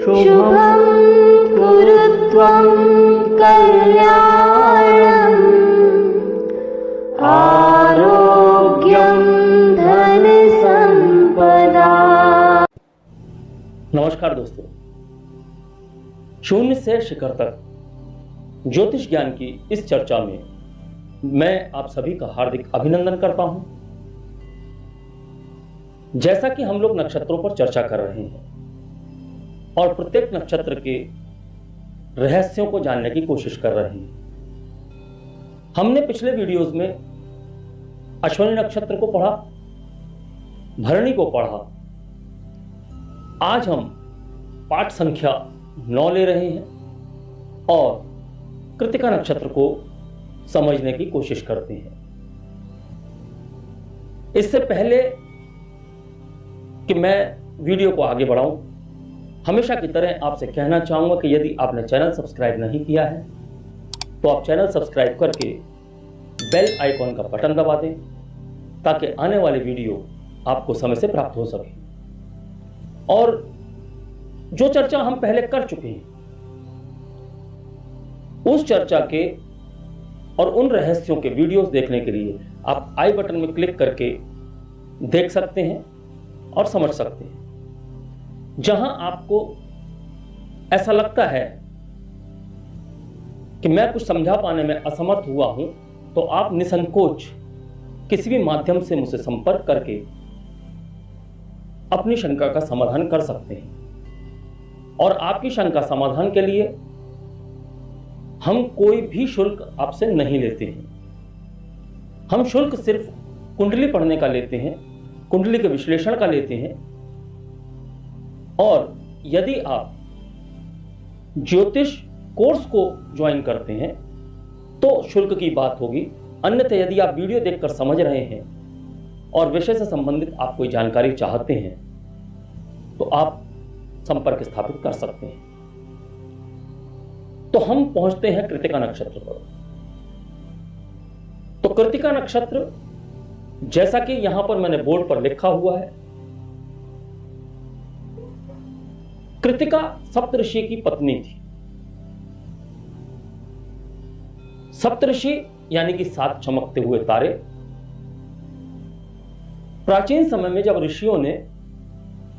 शुभं कुरुत्वं कल्याणम् आरोग्यं धनसंपदा। नमस्कार दोस्तों, शून्य से शिखर तक ज्योतिष ज्ञान की इस चर्चा में मैं आप सभी का हार्दिक अभिनंदन करता हूं। जैसा कि हम लोग नक्षत्रों पर चर्चा कर रहे हैं और प्रत्येक नक्षत्र के रहस्यों को जानने की कोशिश कर रहे हैं, हमने पिछले वीडियोस में अश्विनी नक्षत्र को पढ़ा, भरणी को पढ़ा। आज हम पाठ संख्या 9 ले रहे हैं और कृत्तिका नक्षत्र को समझने की कोशिश करते हैं। इससे पहले कि मैं वीडियो को आगे बढ़ाऊं, हमेशा की तरह आपसे कहना चाहूंगा कि यदि आपने चैनल सब्सक्राइब नहीं किया है तो आप चैनल सब्सक्राइब करके बेल आइकॉन का बटन दबा दें ताकि आने वाले वीडियो आपको समय से प्राप्त हो सके। और जो चर्चा हम पहले कर चुके हैं उस चर्चा के और उन रहस्यों के वीडियोस देखने के लिए आप आई बटन में क्लिक करके देख सकते हैं और समझ सकते हैं। जहां आपको ऐसा लगता है कि मैं कुछ समझा पाने में असमर्थ हुआ हूं तो आप निसंकोच किसी भी माध्यम से मुझसे संपर्क करके अपनी शंका का समाधान कर सकते हैं। और आपकी शंका समाधान के लिए हम कोई भी शुल्क आपसे नहीं लेते हैं। हम शुल्क सिर्फ कुंडली पढ़ने का लेते हैं, कुंडली के विश्लेषण का लेते हैं। और यदि आप ज्योतिष कोर्स को ज्वाइन करते हैं तो शुल्क की बात होगी, अन्यथा यदि आप वीडियो देखकर समझ रहे हैं और विषय से संबंधित आप कोई जानकारी चाहते हैं तो आप संपर्क स्थापित कर सकते हैं। तो हम पहुंचते हैं कृत्तिका नक्षत्र पर। तो कृत्तिका नक्षत्र, जैसा कि यहां पर मैंने बोर्ड पर लिखा हुआ है, कृत्तिका सप्तऋषि की पत्नी थी। सप्तऋषि यानी कि 7 चमकते हुए तारे। प्राचीन समय में जब ऋषियों ने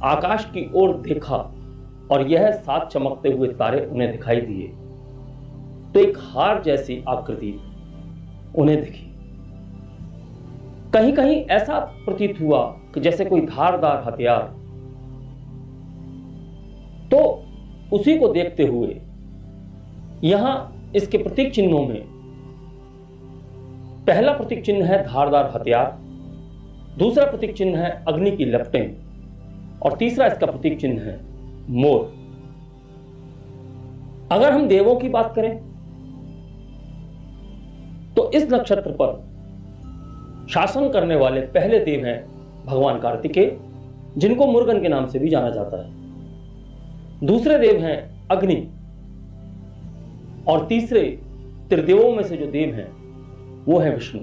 आकाश की ओर देखा और यह 7 चमकते हुए तारे उन्हें दिखाई दिए तो एक हार जैसी आकृति उन्हें दिखी। कहीं कहीं ऐसा प्रतीत हुआ कि जैसे कोई धारदार हथियार। तो उसी को देखते हुए यहां इसके प्रतीक चिन्हों में पहला प्रतीक चिन्ह है धारदार हथियार, दूसरा प्रतीक चिन्ह है अग्नि की लपटें और तीसरा इसका प्रतीक चिन्ह है मोर। अगर हम देवों की बात करें तो इस नक्षत्र पर शासन करने वाले पहले देव हैं भगवान कार्तिकेय, जिनको मुर्गन के नाम से भी जाना जाता है। दूसरे देव हैं अग्नि और तीसरे त्रिदेवों में से जो देव हैं वो है विष्णु।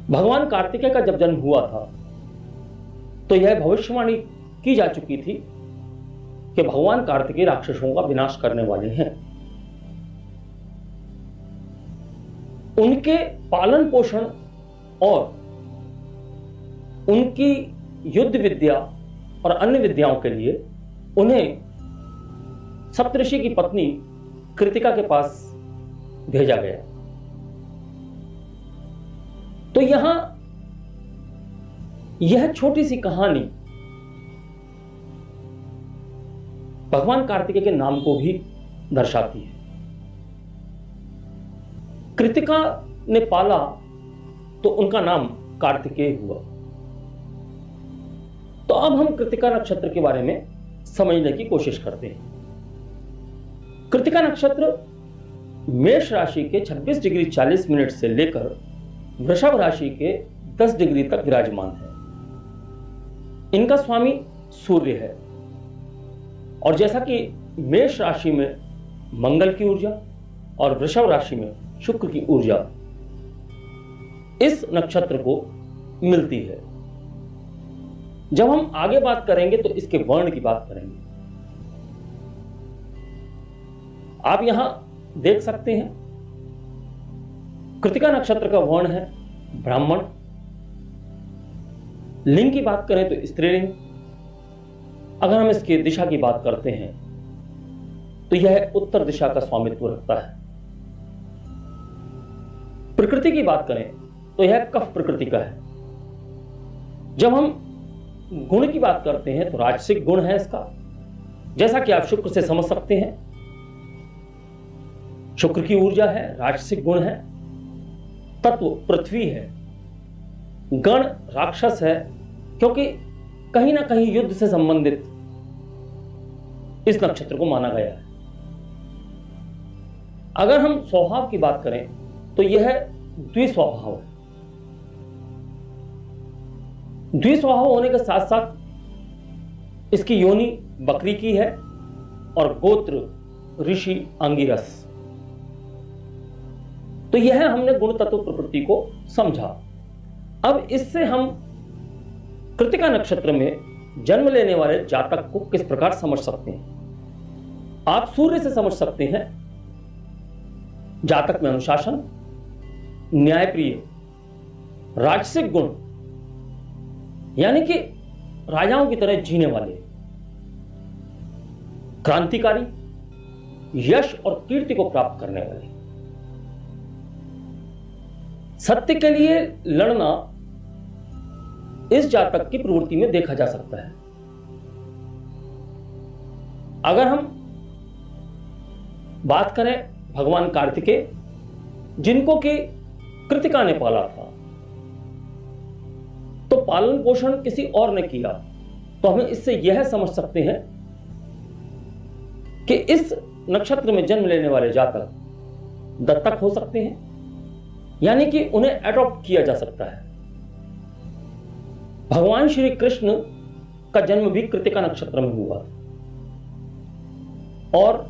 भगवान कार्तिकेय का जब जन्म हुआ था तो यह भविष्यवाणी की जा चुकी थी कि भगवान कार्तिकेय राक्षसों का विनाश करने वाले हैं। उनके पालन पोषण और उनकी युद्ध विद्या और अन्य विद्याओं के लिए उन्हें सप्तऋषि की पत्नी कृत्तिका के पास भेजा गया। तो यहां यह छोटी सी कहानी भगवान कार्तिकेय के नाम को भी दर्शाती है। कृत्तिका ने पाला तो उनका नाम कार्तिकेय हुआ। तो अब हम कृत्तिका नक्षत्र के बारे में समझने की कोशिश करते हैं। कृत्तिका नक्षत्र मेष राशि के 26 डिग्री 40 मिनट से लेकर वृषभ राशि के 10 डिग्री तक विराजमान है। इनका स्वामी सूर्य है और जैसा कि मेष राशि में मंगल की ऊर्जा और वृषभ राशि में शुक्र की ऊर्जा इस नक्षत्र को मिलती है। जब हम आगे बात करेंगे तो इसके वर्ण की बात करेंगे। आप यहां देख सकते हैं कृतिका नक्षत्र का वर्ण है ब्राह्मण। लिंग की बात करें तो स्त्रीलिंग। अगर हम इसकी दिशा की बात करते हैं तो यह उत्तर दिशा का स्वामित्व रखता है। प्रकृति की बात करें तो यह कफ प्रकृति का है। जब हम गुण की बात करते हैं तो राजसिक गुण है इसका, जैसा कि आप शुक्र से समझ सकते हैं। शुक्र की ऊर्जा है, राजसिक गुण है, तत्व पृथ्वी है, गण राक्षस है, क्योंकि कहीं ना कहीं युद्ध से संबंधित इस नक्षत्र को माना गया है। अगर हम स्वभाव की बात करें तो यह द्विस्वभाव है। द्विस्वभाव होने के साथ साथ इसकी योनि बकरी की है और गोत्र ऋषि अंगिरस। तो यह हमने गुण तत्व प्रकृति को समझा। अब इससे हम कृतिका नक्षत्र में जन्म लेने वाले जातक को किस प्रकार समझ सकते हैं। आप सूर्य से समझ सकते हैं। जातक में अनुशासन, न्यायप्रिय, राजसिक गुण, यानी कि राजाओं की तरह जीने वाले, क्रांतिकारी, यश और कीर्ति को प्राप्त करने वाले, सत्य के लिए लड़ना इस जातक की प्रवृत्ति में देखा जा सकता है। अगर हम बात करें भगवान कार्तिकेय, जिनको कि कृतिका ने पाला था, तो पालन पोषण किसी और ने किया, तो हमें इससे यह समझ सकते हैं कि इस नक्षत्र में जन्म लेने वाले जातक दत्तक हो सकते हैं, यानी कि उन्हें एडॉप्ट किया जा सकता है। भगवान श्री कृष्ण का जन्म भी कृतिका नक्षत्र में हुआ और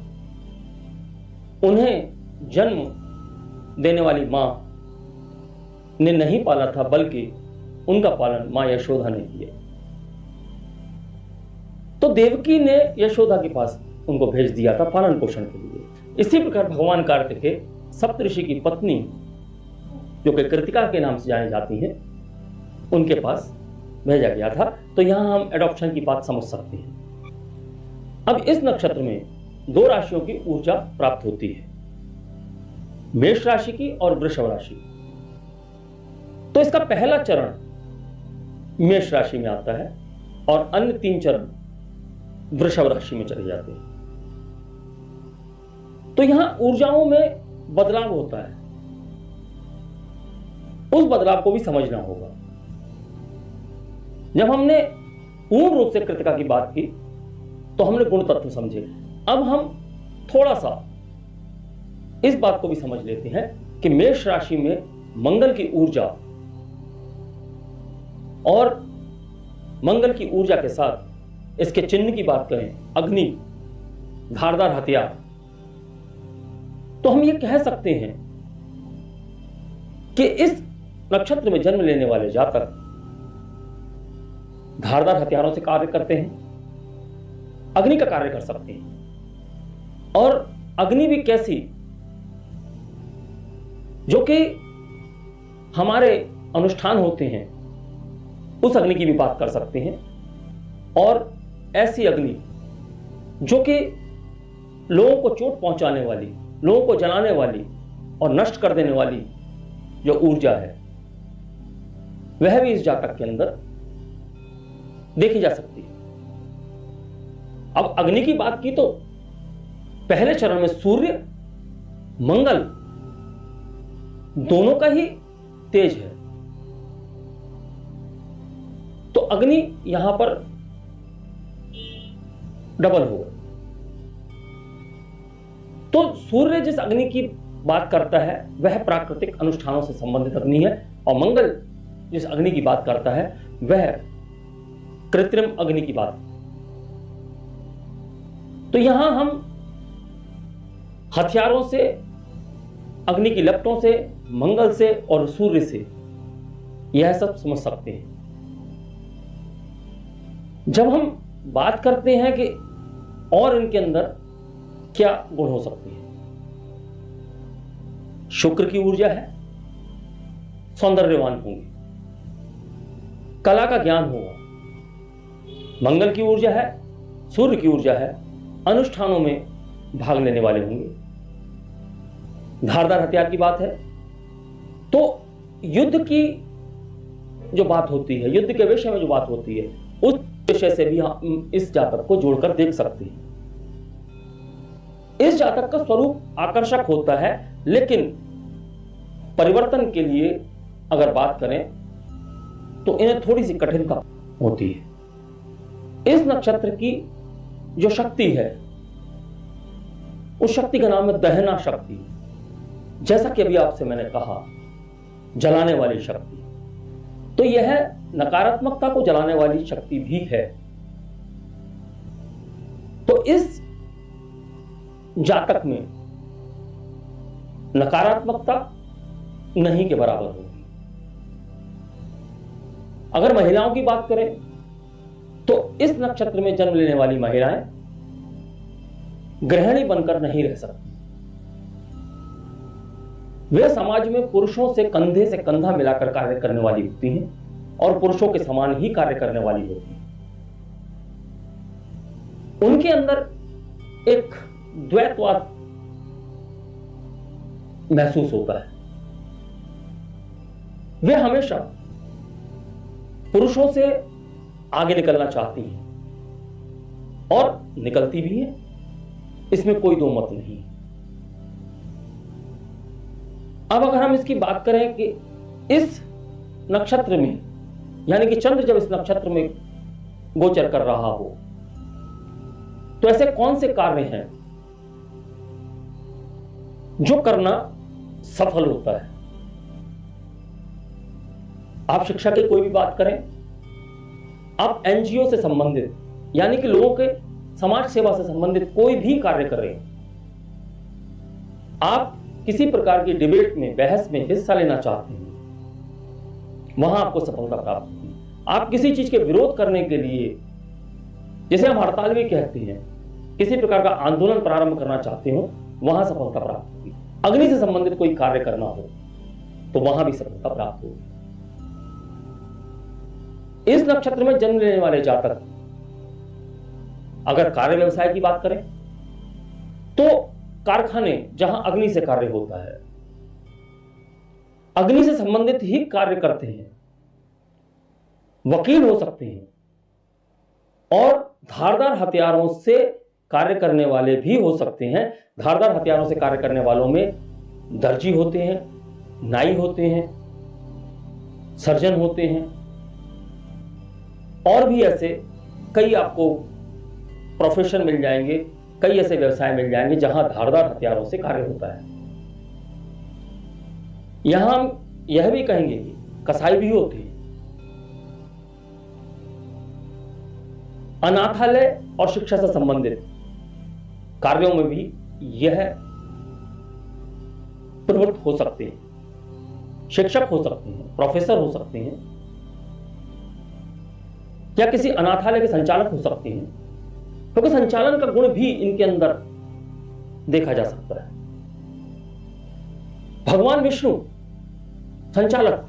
उन्हें जन्म देने वाली मां ने नहीं पाला था, बल्कि उनका पालन मां यशोदा ने किया। तो देवकी ने यशोदा के पास उनको भेज दिया था पालन पोषण के लिए। इसी प्रकार भगवान कार्तिकेय सप्तऋषि की पत्नी, जो कि कृतिका के नाम से जानी जाती हैं, उनके पास भेजा गया था। तो यहां हम एडॉप्शन की बात समझ सकते हैं। अब इस नक्षत्र में दो राशियों की ऊर्जा प्राप्त होती है, मेष राशि की और वृषभ राशि। तो इसका पहला चरण मेष राशि में आता है और अन्य 3 चरण वृषभ राशि में चले जाते हैं। तो यहां ऊर्जाओं में बदलाव होता है, उस बदलाव को भी समझना होगा। जब हमने पूर्ण रूप से कृतिका की बात की तो हमने गुण तत्व समझे। अब हम थोड़ा सा इस बात को भी समझ लेते हैं कि मेष राशि में मंगल की ऊर्जा और मंगल की ऊर्जा के साथ इसके चिन्ह की बात करें, अग्नि, धारदार हथियार, तो हम ये कह सकते हैं कि इस नक्षत्र में जन्म लेने वाले जातक धारदार हथियारों से कार्य करते हैं, अग्नि का कार्य कर सकते हैं। और अग्नि भी कैसी, जो कि हमारे अनुष्ठान होते हैं, उस अग्नि की भी बात कर सकते हैं। और ऐसी अग्नि जो कि लोगों को चोट पहुंचाने वाली, लोगों को जलाने वाली और नष्ट कर देने वाली जो ऊर्जा है, वह भी इस जातक के अंदर देखी जा सकती है। अब अग्नि की बात की तो पहले चरण में सूर्य मंगल दोनों का ही तेज है, तो अग्नि यहां पर डबल होगा। तो सूर्य जिस अग्नि की बात करता है वह प्राकृतिक अनुष्ठानों से संबंधित अग्नि है, और मंगल जिस अग्नि की बात करता है वह कृत्रिम अग्नि की बात। तो यहां हम हथियारों से, अग्नि की लपटों से, मंगल से और सूर्य से यह सब समझ सकते हैं। जब हम बात करते हैं कि और इनके अंदर क्या गुण हो सकते हैं, शुक्र की ऊर्जा है, सौंदर्यवान होंगे, कला का ज्ञान होगा। मंगल की ऊर्जा है, सूर्य की ऊर्जा है, अनुष्ठानों में भाग लेने वाले होंगे। धारदार हथियार की बात है तो युद्ध की जो बात होती है, युद्ध के विषय में जो बात होती है, उस विषय से भी हम इस जातक को जोड़कर देख सकते हैं। इस जातक का स्वरूप आकर्षक होता है, लेकिन परिवर्तन के लिए अगर बात करें तो इन्हें थोड़ी सी कठिनता होती है। इस नक्षत्र की जो शक्ति है, उस शक्ति का नाम है दहना शक्ति। जैसा कि अभी आपसे मैंने कहा, जलाने वाली शक्ति, तो यह नकारात्मकता को जलाने वाली शक्ति भी है। तो इस जातक में नकारात्मकता नहीं के बराबर होगी। अगर महिलाओं की बात करें तो इस नक्षत्र में जन्म लेने वाली महिलाएं गृहिणी बनकर नहीं रह सकती। वे समाज में पुरुषों से कंधे से कंधा मिलाकर कार्य करने वाली होती हैं और पुरुषों के समान ही कार्य करने वाली होती हैं। उनके अंदर एक द्वैतवाद महसूस होता है। वे हमेशा पुरुषों से आगे निकलना चाहती हैं और निकलती भी हैं, इसमें कोई दो मत नहीं। अब अगर हम इसकी बात करें कि इस नक्षत्र में, यानी कि चंद्र जब इस नक्षत्र में गोचर कर रहा हो, तो ऐसे कौन से कार्य हैं जो करना सफल होता है। आप शिक्षा की कोई भी बात करें, आप एनजीओ से संबंधित, यानी कि लोगों के समाज सेवा से संबंधित कोई भी कार्य करें, आप किसी प्रकार की डिबेट में, बहस में हिस्सा लेना चाहते हैं, वहां आपको सफलता प्राप्त होगी। आप किसी चीज के विरोध करने के लिए, जिसे हम हड़ताल भी कहते हैं, किसी प्रकार का आंदोलन प्रारंभ करना चाहते हो, वहां सफलता प्राप्त होगी। अग्नि से संबंधित कोई कार्य करना हो तो वहां भी सफलता प्राप्त होगी। इस नक्षत्र में जन्म लेने वाले जातक अगर कार्य व्यवसाय की बात करें तो कारखाने जहां अग्नि से कार्य होता है, अग्नि से संबंधित ही कार्य करते हैं, वकील हो सकते हैं और धारदार हथियारों से कार्य करने वाले भी हो सकते हैं। धारदार हथियारों से कार्य करने वालों में दर्जी होते हैं, नाई होते हैं, सर्जन होते हैं और भी ऐसे कई आपको प्रोफेशन मिल जाएंगे, कई ऐसे व्यवसाय मिल जाएंगे जहां धारदार हथियारों से कार्य होता है। यहां हम यह भी कहेंगे कि कसाई भी होते हैं। अनाथालय और शिक्षा से संबंधित कार्यों में भी यह प्रवृत्त हो सकते हैं। शिक्षक हो सकते हैं, प्रोफेसर हो सकते हैं, या किसी अनाथालय के संचालक हो सकते हैं, क्योंकि संचालन का गुण भी इनके अंदर देखा जा सकता है। भगवान विष्णु संचालक,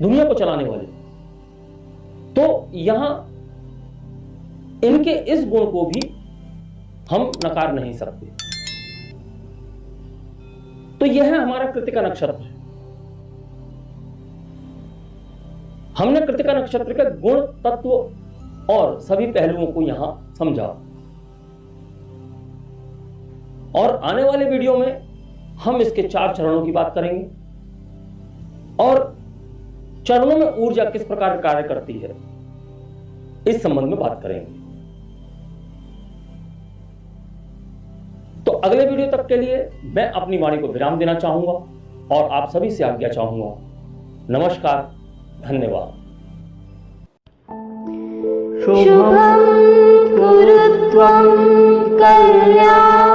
दुनिया को चलाने वाले, तो यहां इनके इस गुण को भी हम नकार नहीं सकते। तो यह है हमारा कृतिका नक्षत्र। हमने कृतिका नक्षत्र के गुण, तत्व और सभी पहलुओं को यहां समझा और आने वाले वीडियो में हम इसके 4 चरणों की बात करेंगे और चरणों में ऊर्जा किस प्रकार कार्य करती है, इस संबंध में बात करेंगे। तो अगले वीडियो तक के लिए मैं अपनी वाणी को विराम देना चाहूंगा और आप सभी से आज्ञा चाहूंगा। नमस्कार, धन्यवाद। शुभं कुरु त्वं कल्याणम्।